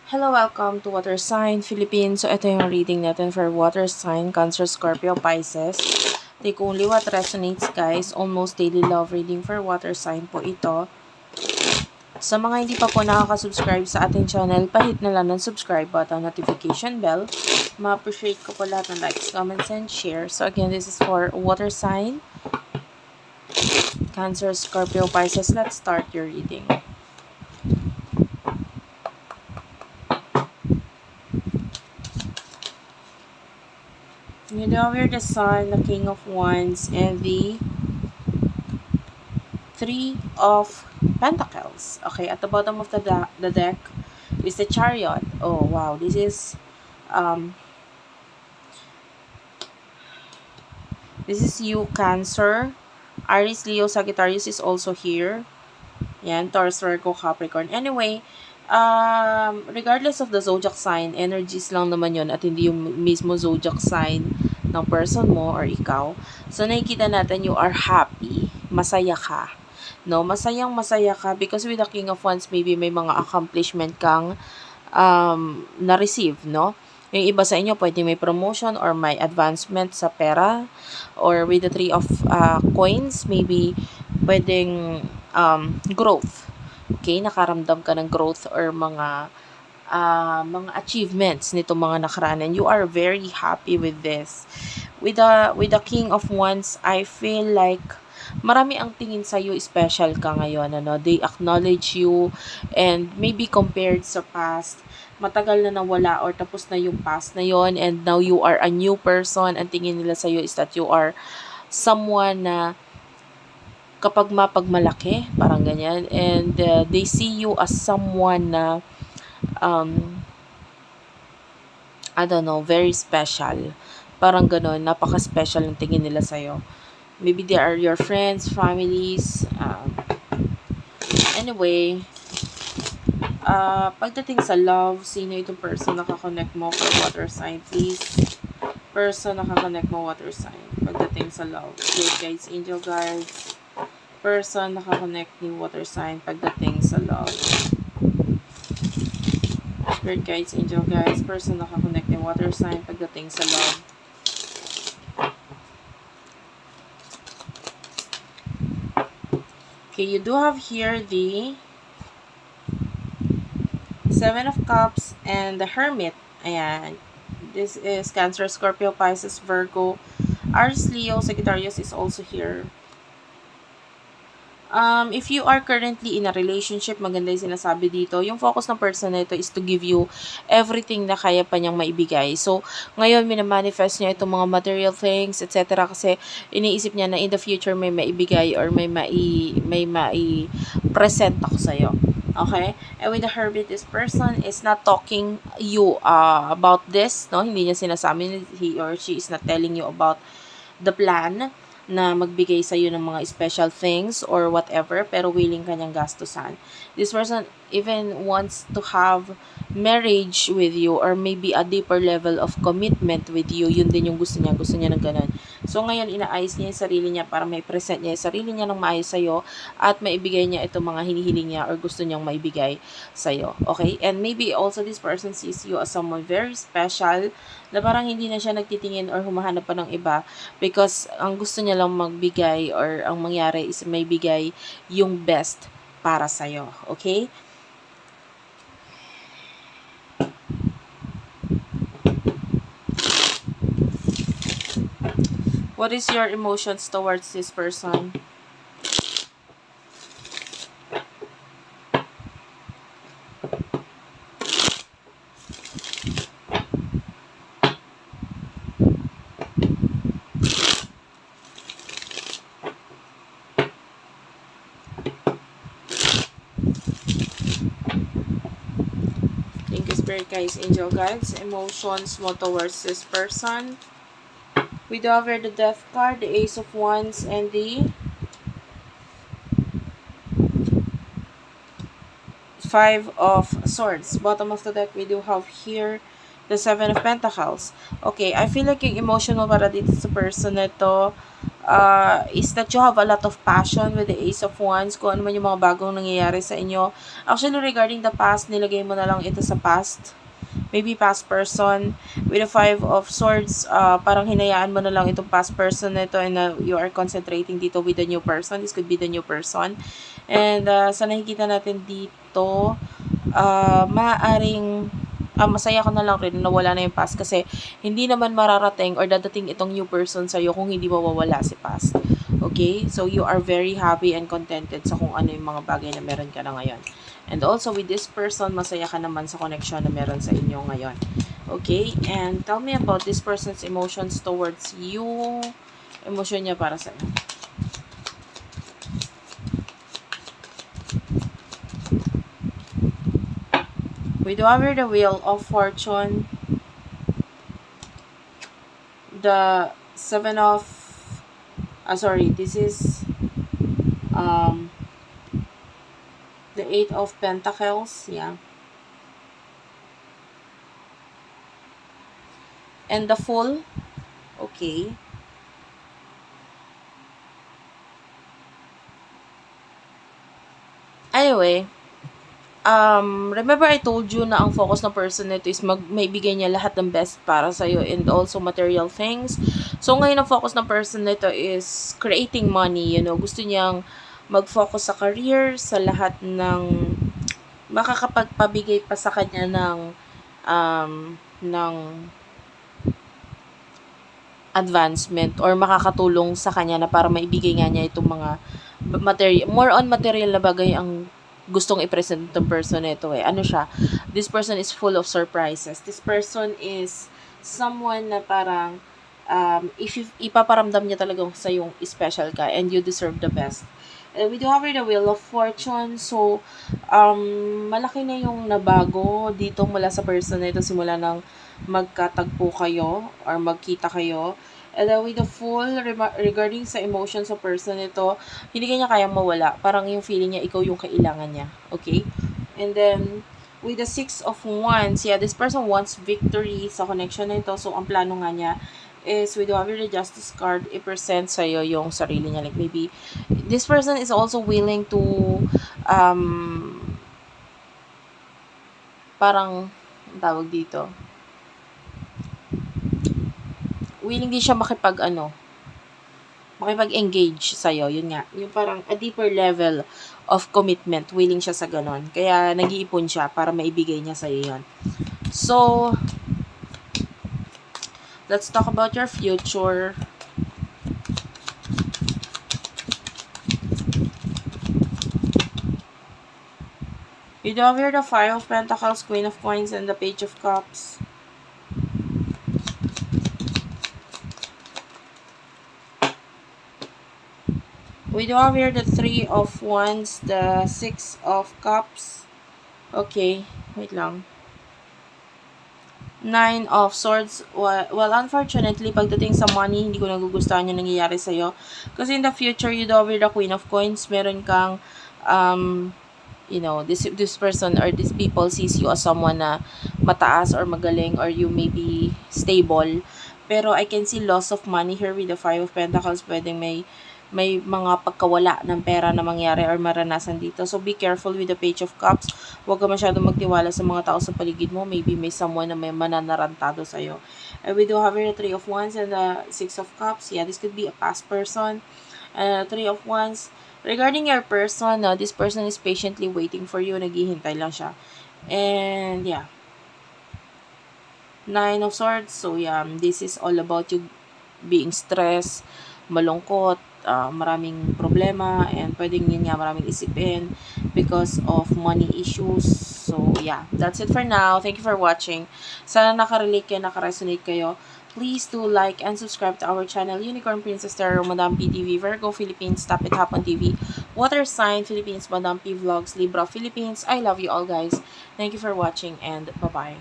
Hello, welcome to Water Sign Philippines. So, ito yung reading natin for Water Sign, Cancer, Scorpio, Pisces. Take only what resonates, guys. Almost daily love reading for Water Sign po ito. Sa mga hindi pa po nakaka-subscribe sa ating channel, pahit na lang ng subscribe button, notification bell. Ma-appreciate ko po lahat ng likes, comments, and share. So, again, this is for Water Sign, Cancer, Scorpio, Pisces. Let's start your reading. You know, we're the Sun, the King of Wands, and the Three of Pentacles. Okay, at the bottom of the deck is the Chariot. Oh, wow. Um, this is you, Cancer. Aries, Leo, Sagittarius is also here. Yan, Taurus, Virgo, Capricorn. Anyway, regardless of the zodiac sign, energies lang naman yon at hindi yung mismo zodiac sign ng person mo or ikaw. So, nakikita natin you are happy, masaya ka. No, masaya ka because with the King of Wands, maybe may mga accomplishment kang na-receive, no? Yung iba sa inyo, pwede may promotion or may advancement sa pera. Or with the Three of Coins, maybe pwedeng growth. Okay, nakaramdam ka ng growth or mga achievements nito mga nakaraan, and you are very happy with this. With the King of Wands, I feel like marami ang tingin sa iyo, special ka ngayon, ano? They acknowledge you, and maybe compared sa past, matagal na nawala or tapos na yung past na yon, and now you are a new person. Ang tingin nila sa iyo is that you are someone na kapag mapagmalaki, parang ganyan, and they see you as someone na I don't know, very special. Parang gano'n, napaka-special ng tingin nila sa'yo. Maybe they are your friends, families. Anyway, pagdating sa love, sino itong person na kakonect mo for water sign, please? Person na kakonect mo, water sign. Pagdating sa love. Okay, guys, angel guards. Person na kakonect ni water sign pagdating sa love. Spirit guides, angel guides, person na kakonect ni water sign pagdating sa love. Okay, you do have here the Seven of Cups and the Hermit. Ayan. This is Cancer, Scorpio, Pisces, Virgo. Aries, Leo, Sagittarius is also here. If you are currently in a relationship, maganda yung sinasabi dito. Yung focus ng person na ito is to give you everything na kaya pa niyang maibigay. So, ngayon, minamanifest niya itong mga material things, etc. Kasi, iniisip niya na in the future may maibigay or may mai-present ako sa'yo. Okay? And with the Hermit, this person is not talking you about this, no? Hindi niya sinasabi, he or she is not telling you about the plan na magbigay sa iyo ng mga special things or whatever, pero willing kanyang gastusan. This person even wants to have marriage with you or maybe a deeper level of commitment with you. Yun din yung gusto niya. Gusto niya ng ganun. So, ngayon, inaayos niya yung sarili niya para may present niya yung sarili niya ng maayos sa'yo at maibigay niya itong mga hinihiling niya or gusto niyang maibigay sa'yo. Okay? And maybe also this person sees you as someone very special na parang hindi na siya nagtitingin or humahanap pa ng iba because ang gusto niya lang magbigay or ang mangyari is may bigay yung best para sa'yo. Okay? What is your emotions towards this person? Thank you, Spirit Guides, Angel Guides. Emotions mo towards this person. We do have here the Death card, the Ace of Wands, and the Five of Swords. Bottom of the deck, we do have here the Seven of Pentacles. Okay, I feel like yung emotional para dito sa person na ito, is that you have a lot of passion with the Ace of Wands, kung ano man yung mga bagong nangyayari sa inyo. Actually, regarding the past, nilagay mo na lang ito sa past. Maybe past person. With the Five of Swords, parang hinayaan mo na lang itong past person na ito and you are concentrating dito with the new person. This could be the new person. And sa nakikita natin dito, maaaring masaya ko na lang rin na wala na yung past kasi hindi naman mararating or dadating itong new person sa'yo kung hindi mawawala si past. Okay? So, you are very happy and contented sa kung ano yung mga bagay na meron ka na ngayon. And also, with this person, masaya ka naman sa connection na meron sa inyo ngayon. Okay? And tell me about this person's emotions towards you. Emosyon niya para sa'yo. We do have here the Wheel of Fortune, the Seven of, this is the Eight of Pentacles, yeah. And the Fool, okay. Anyway, remember I told you na ang focus ng person nito is maibigay niya lahat ng best para sa'yo and also material things. So, ngayon ang focus ng person nito is creating money, Gusto niyang mag-focus sa career, sa lahat ng makakapagpabigay pa sa kanya ng advancement or makakatulong sa kanya na para maibigay nga niya itong mga material, more on material na bagay ang gustong i-present ng person nito Ano siya? This person is full of surprises. This person is someone na parang ipaparamdam niya talaga sa yung special ka and you deserve the best. We do have the Wheel of Fortune. So, malaki na yung nabago dito mula sa person na ito simula nang magkatagpo kayo or magkita kayo. And then with the Fool, regarding sa emotions sa person ito, hindi kanya kayang mawala. Parang yung feeling niya, ikaw yung kailangan niya. Okay? And then, with the Six of Wands, yeah, this person wants victory sa connection na ito. So, ang plano nga niya is with the Justice card, i-present sa'yo yung sarili niya. Like, maybe, this person is also willing to, parang, ang tawag dito, willing din siya makipag-engage sa'yo. Yun nga. Yung parang a deeper level of commitment. Willing siya sa ganon. Kaya nag-iipon siya para maibigay niya sa'yo yun. So, let's talk about your future. You do have here the Five of Pentacles, Queen of Coins, and the Page of Cups. We do have here the Three of Wands, the Six of Cups. Okay, wait lang. Nine of Swords. Well, unfortunately, pagdating sa money, hindi ko nagugustuhan yung nangyayari sa'yo. Kasi in the future, you do have here the Queen of Coins. Meron kang, this person or these people sees you as someone na mataas or magaling or you may be stable. Pero I can see loss of money here with the Five of Pentacles. Pwedeng may mga pagkawala ng pera na mangyari or maranasan dito. So, be careful with the Page of Cups. Huwag ka masyadong magtiwala sa mga tao sa paligid mo. Maybe may someone na may mananarantado sa'yo. And we do have here the Three of Wands and the Six of Cups. Yeah, this could be a past person. Three of Wands. Regarding your person, this person is patiently waiting for you. Naghihintay lang siya. And, yeah. Nine of Swords. So, yeah, this is all about you being stressed, malungkot, maraming problema, and pwedeng yun nga maraming isipin because of money issues. So, yeah. That's it for now. Thank you for watching. Sana nakarelate kayo, nakaresonate kayo. Please do like and subscribe to our channel, Unicorn Princess Tarot, Madam P TV, Virgo Philippines, Tap It Hapon TV, Water Sign Philippines, Madam P Vlogs, Libra Philippines. I love you all, guys. Thank you for watching, and bye-bye.